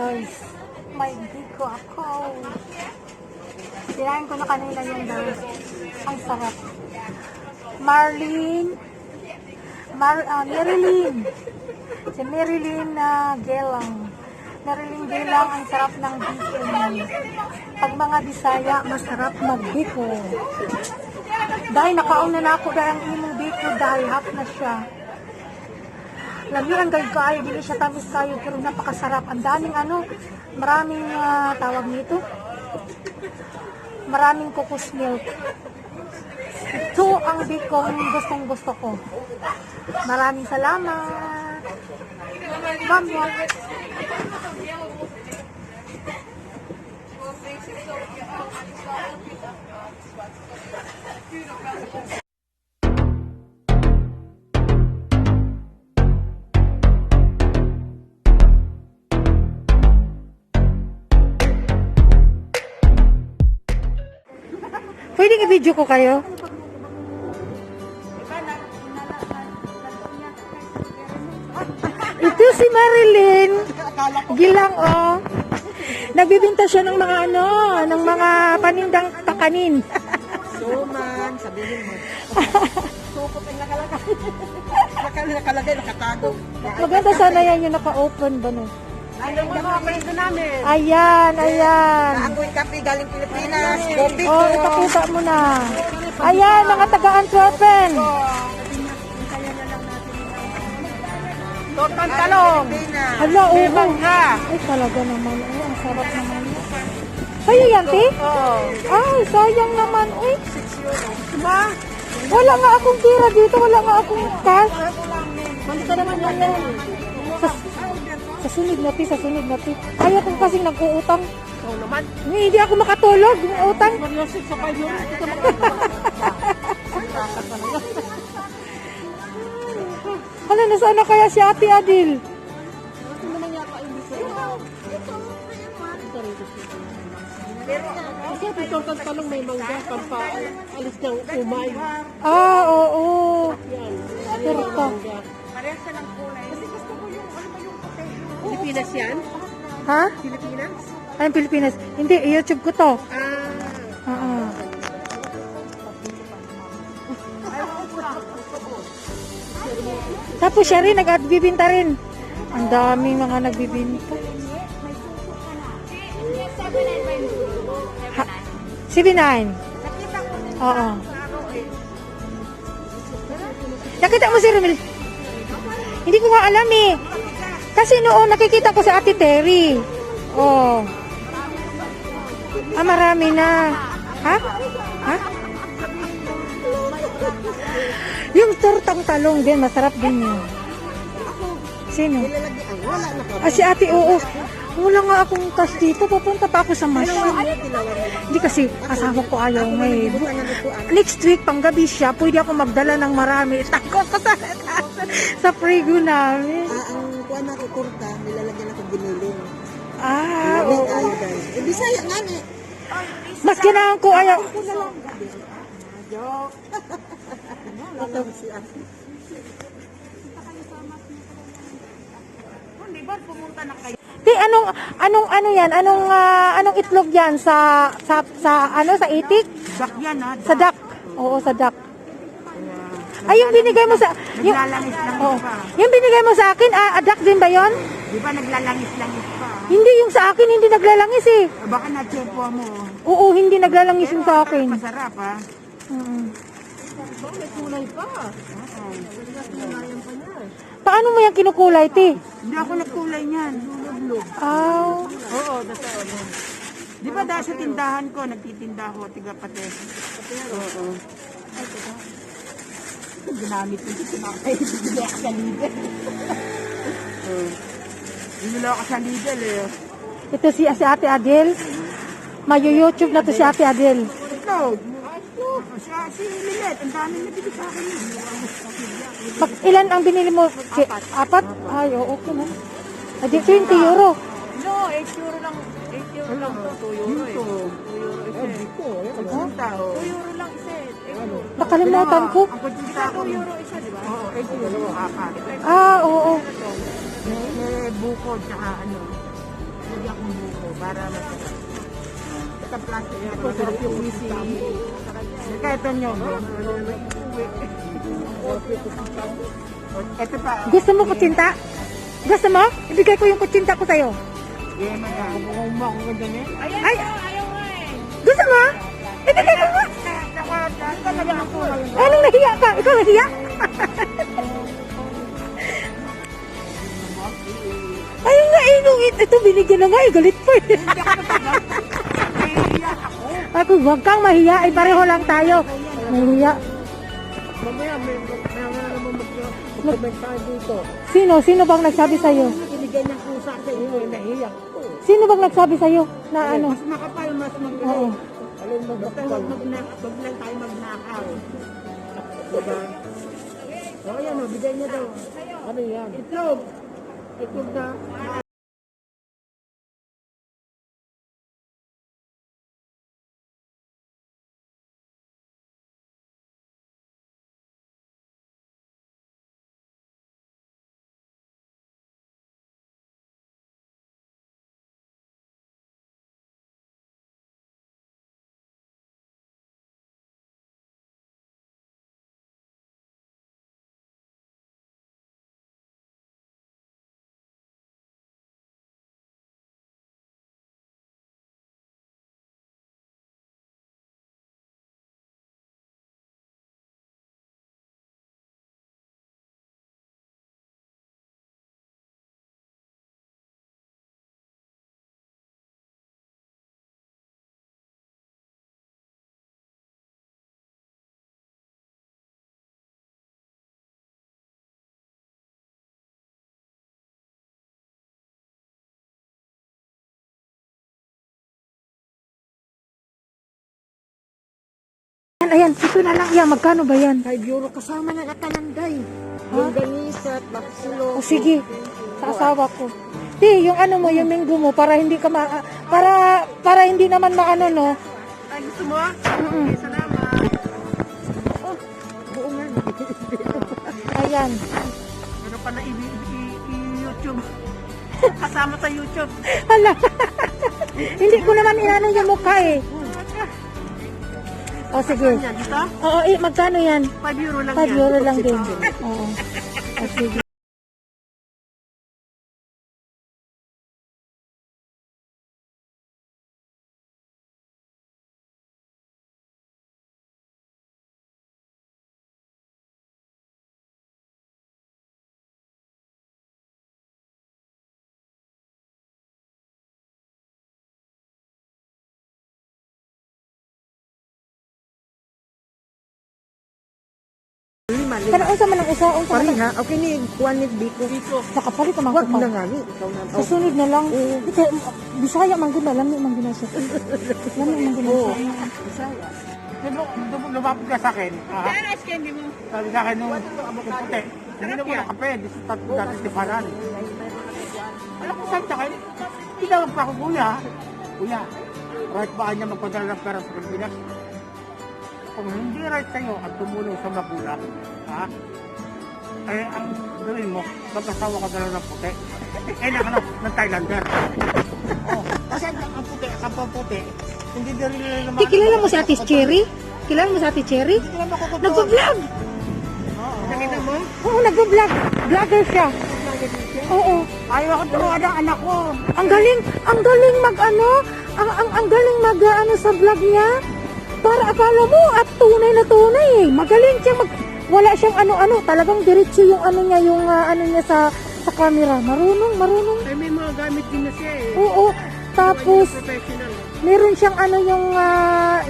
guys. May biko ako. Sinain ko na kanina yun guys. Ang sarap. Marilyn. Si Marilyn Gelang. Marilyn Gelang, ang sarap ng biko niya. Pag mga Bisaya, masarap magbiko. Dahil nakauna na ako dahil ang imong biko dahil hap na siya. Lamian kayo, dili siya tamis kayo, pero napakasarap. Ang daming maraming tawag nito. Maraming cocos milk. Ito ang bikong gustong gusto ko. Maraming salamat. Bye. Pwedeng i-video ko kayo? Ito si Marilyn Gilang, oh. Nagbibinta siya ng mga ng mga panindang kakanin. Suman, sabihin mo. Sukot ang nakalagay. Nakalagay, nakatago. Maganda sana yan yung naka-open ba no? Anong mga pwede namin? Ayan. Naagoy kape galing Pilipinas. Kopi ko. Oh, ipakita mo na. Ayan, mga taga-Antwerpen. Tortang talong. Hala, oo. Ha. Ay, talaga naman. Ay, ang sarap naman. Sa'yo yan, te? Oo. Ay, sayang naman. Uy, Ma? wala nga akong tira dito. Wala nga akong cash. Basta naman yan. Sa sunod na, te. Ay, ako kasing nag-uutang. Oo naman. Hindi ako makatulog. Yung utang. Malyosip sa kayo. Hala, nasaan na kaya si Ate Adil? Ito naman yata yung gusto. Kasi ito tortang talong may mangga. Pampaalis ng umay. Ah, oo. Yan. Torta. Parehas siya ng kulay. Kasi gusto ko yung puti. Pilipinas yan? Ha? Pilipinas? Anong Pilipinas? Hindi, YouTube ko to. Ah. Oo. Tapos siya rin, nagbibinta rin. Ang daming mga nagbibinta. 79. Oo. Nakita mo si Romel? Hindi ko nga alam eh. Kasi noon nakikita ko sa Ate Terry. Oh. Ah, marami na. Ha? Ha? Yung tortang talong din, masarap din yun. Sino? Ah, si Ate, oo. Wala nga akong cash dito. Pupunta pa ako sa machine. Hindi kasi kasama ko ayaw ngayon. Next week, panggabi siya, pwede ako magdala ng marami. Tako ko sa prego namin. Ang kuha na ko kurta, nilalagyan ako giniling. Ah, oo. Eh, Bisaya nga ni. Mas kailangan ko ayaw. Joke. Wala si Ate. Hindi ba pumunta na kayo? Di, anong yan? Anong itlog yan sa itik? Dak yan ha. Sa duck. Oo, sa duck. Ay, yung binigay mo sa... Naglalangis lang Oh, pa. yung binigay mo sa akin, duck din ba yon? Di ba naglalangis-langis pa? Hindi, yung sa akin, hindi naglalangis eh. Baka na-chepo mo. Oo, hindi naglalangis yung sa akin. Masarap ha. May kulay pa. Paano mo yung kinukulay, te? Hindi ako nagkulay niyan. Lulog-log. Oo, basta ano. Di ba dahil sa tindahan ko, nagtitinda ako, tiga pate. Oo. Ginamit ko dito na kayo. Bibili ako sa Lidl. Bibili ako sa Lidl eh. Ito si Ate Adel. Mayu-YouTube na to si Ate Adel. Ito. Si Lilet, ang dami nabili sa akin. Ilan ang binili mo? Apat? Ay, okay na. Adi, 20 euro. No, 8 euro lang. 8 euro lang. 2 euro eh. 2 euro isa eh. 2 euro lang isa eh. Nakalimutan ko. Ang kutsinta ko 2 euro isa, di ba? Oo, 8 euro. Apat. Ah, oo. May bukod, tsaka ano. lagyan kong buko para masarap. Ito plastic yan, masarap yung isi. Kaya ito nyo, ito pa. Gusto mo kutsinta? Gusto mo? Ibigay ko yung kutsinta ko sa'yo. Yeah, kung mo akong ganda niya. Ay! Gusto mo? Ibigay ko nga! Anong nahiya ka? Ikaw nahiya? Ayun nga, ito binigyan na nga, galit pa eh. Ako, huwag kang mahiya, ay pareho lang tayo. Mahiya. Mamaya, may naman mag-comment tayo dito. Sino bang nagsabi sa'yo? Binigyan ng kusa sa iyo, nahiyak ko. Sino bang nagsabi sa'yo na ano? Mas makapal, mas Oo. Alam mo, basta wag lang tayo magnakaw. Diba? O, yan o, bigay niya daw. Ano yan? Itlog. Itlog na. Ayan, ito na lang. Yan, magkano ba yan? 5 euro kasama ng katanangay. Yung ganisa at baksulo. O sige, sa asawa ko. Di, yung ano mo, yung minggo mo, para hindi ka para hindi naman maano, no? Ay, gusto mo? Mm-mm. Salamat. Oh, buo nga. Ayan. Ano pa na i-YouTube? Kasama sa YouTube. Hala. Hindi ko naman inano yung mukha eh. O sige. Yan, dito? Oo, magkano yan? 5 euro lang 5 yan. euro lang din. Oo. O sige. Lima. Kana unsa man ang usa, unsa man. Ha? Okay ni, kuwan ni Biko. Sa kapalit naman Wag ko na pa. nga ni. Ikaw na. Sa sunod na lang. Ito, Bisaya man gud na, lami man gud na siya. Lami man gud na Oo. siya. Lumapit ka sa akin. Sabi sa akin nung puti. Hindi na wala kape. Di sa tatlo dati tiparan. Alam ko sabi sa akin, tinawag pa ako kuya. Kuya, right ba niya magpadala ng pera sa Pilipinas? Kung hindi right kayo at tumulong sa magulang, ha? Eh, ang gawin mo, mag-asawa ka dalawa ng puti. Eh, nakanap ng Thailander. Oh, kasi ang puti, ang puti, hindi din nila naman. Di, kilala mo si Ate Cherry? Kilala mo si Ate Cherry? Hindi nila makukuto. Nagpa-vlog! Nakita mo? Oo, nagpa-vlog. Vlogger siya. Oo. Ayaw ako turuan ng anak ko. Ang galing mag-ano, ang galing mag-ano sa vlog niya. Para akala mo at tunay na tunay eh. Magaling siya wala siyang ano-ano, talagang diretso yung ano niya, yung ano niya sa camera. Marunong. Ay, may mga gamit din na siya eh. Oo. Tapos Professional. meron siyang ano yung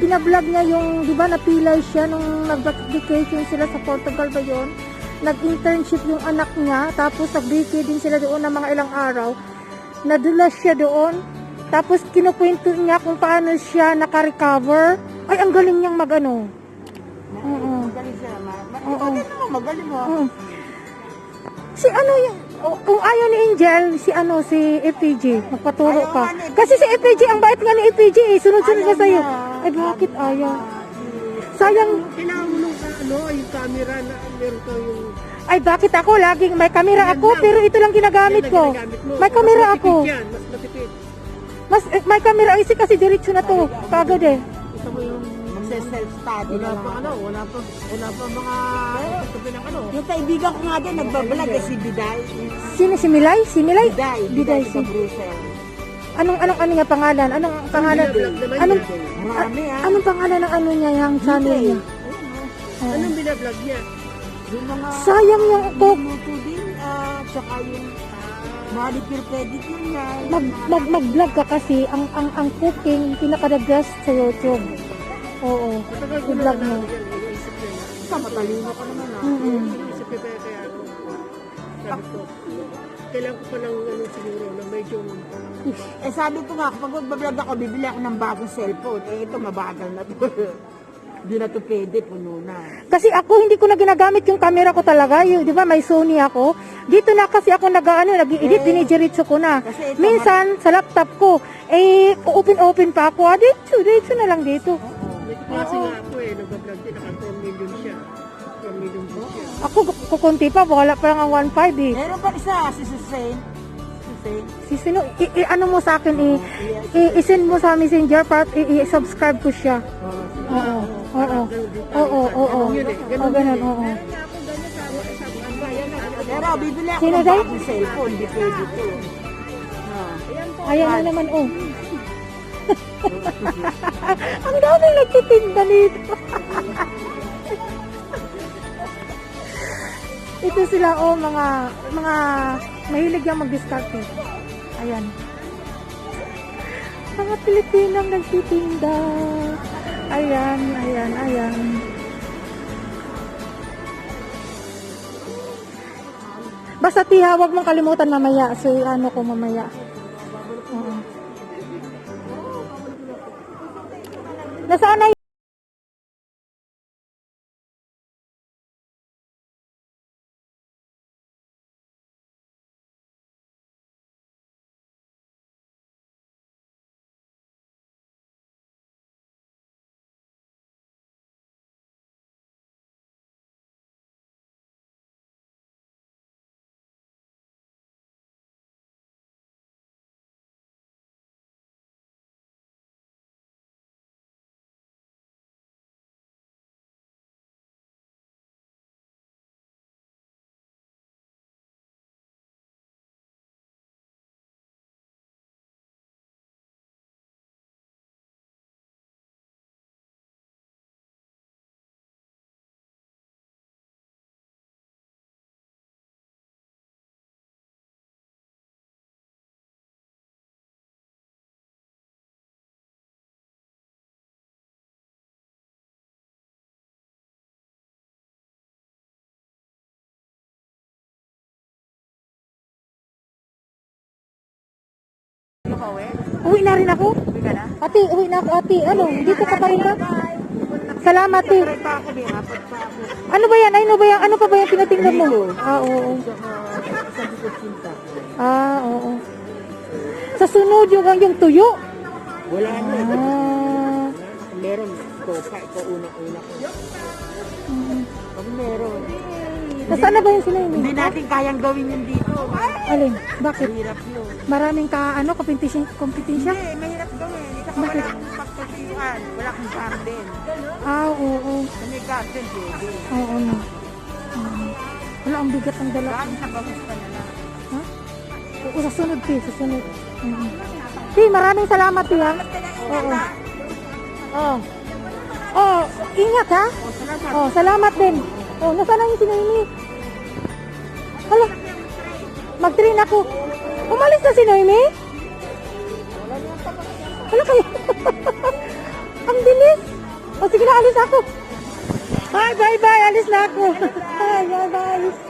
binablog niya yung, di ba, napilay siya nung nag-vacation sila sa Portugal ba yun? Nag-internship yung anak niya, tapos nag-vacay din sila doon ng mga ilang araw. Nadulas siya doon, tapos kinukwento niya kung paano siya naka-recover. Ay, ang galing niyang mag-ano. Oo. Magaling siya. Oo. Magaling mo. Oo. Si ano yung, kung ayaw ni Angel, si FPG, magpaturo ka. Kasi si FPG, ang bait nga ni FPG eh, sunod-sunod na sa'yo. Ay, bakit ayaw? Sayang, Kailangan mo nung yung camera na meron ka yung... ay bakit ako laging may kamera ako, pero ito lang ginagamit ko. Ginagamit mo. May kamera Mas matipid ako. yan, mas matipid. may camera IC kasi diretso na to. Kagad eh. Ito mo yung Self-study wala na pa lang. wala pa mga sabi ng Yung kaibigan ko nga din, nagbablog eh, si Biday. Sino si Milay? Si Milay? Biday, Biday sa si. Brussels. Anong nga pangalan? Anong pangalan? Anong Marami ah. anong pangalan ng ano niya, yung channel niya? Oo. anong binablog niya? Yung mga Sayang yung cook. luto din, tsaka yung manicure pedicure niya. Mag-vlog ka kasi ang cooking pinaka-the best sa YouTube. Oo. Matagal ko I-vlog mo. iniisip ko yun. Ikaw, matalino ka naman ah. Iniisip ko kaya ako. Sabi ko, kailangan ko pa ng ano siguro na medyo Eh sabi ko nga, kapag magbablog ako, bibili ako ng bagong cellphone. Eh ito, mabagal na to. Hindi na to pwede, puno na. Kasi ako hindi ko na ginagamit yung camera ko talaga. Yung, 'di ba, may Sony ako. Dito na kasi ako nag-edit, dinidiretso ko na. Kasi ito, Minsan sa laptop ko, open pa ako. Diretso na lang dito. kasi nga ako nagbablog din, naka 4 million siya. 4 million views siya. Ako kukunti pa, wala pa lang ang 1.5 eh. Meron pa isa, si Susain. Si sino, ano mo sa akin, i-send mo sa messenger para i-subscribe ko siya. Oo. Oo. Ganun, oo. Pero bibili ako Sino ng daw? bagong cellphone, hindi pwede to. Ayan na naman, oh. Ang daming nagtitinda nito. Ito sila, oh, mga mahilig yung mag-discarte. Ayan. Mga Pilipinang nagtitinda. Ayan. Basta tiha, wag mong kalimutan mamaya. So, ano ko mamaya. Oo. Nasaan na uwi na rin ako? Ate, uwi na ako, ate. Ano, dito ka pa rin ba? Salamat, ate. Pa ako, may apat pa ako. Ano ba yan? Ano pa ba yung tinatingnan mo? Ah, oo. Sabi ko, cinta. Ah, oo. Sa sunod, yung tuyo. Wala na. Ah. Meron, kopa, ito unang-una ko. Pag meron. Nasaan na ba yung sila Hindi natin kayang gawin yun dito. Alin? Bakit? Mahirap yun. Maraming competition? Hindi, mahirap gawin. Ito Bakit? wala akong pagkasihan. Wala akong garden. Ah, oo. Kung may garden, pwede. Oo na. Wala, ang bigat ang dala. Bakit nabawas ka na lang? Ha? Oo, sa sunod, Ti. Sa sunod. Ti, maraming salamat, Ti, ha? Oo. Oo. Oh, ingat, ha? Oh, salamat din. Oh, nasaan na yung si Noemi? Hala, mag-train ako. Umalis na si Noemi? Hala kayo. Ang bilis. O, sige na, alis ako. Bye, alis na ako. Bye.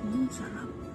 Sarap.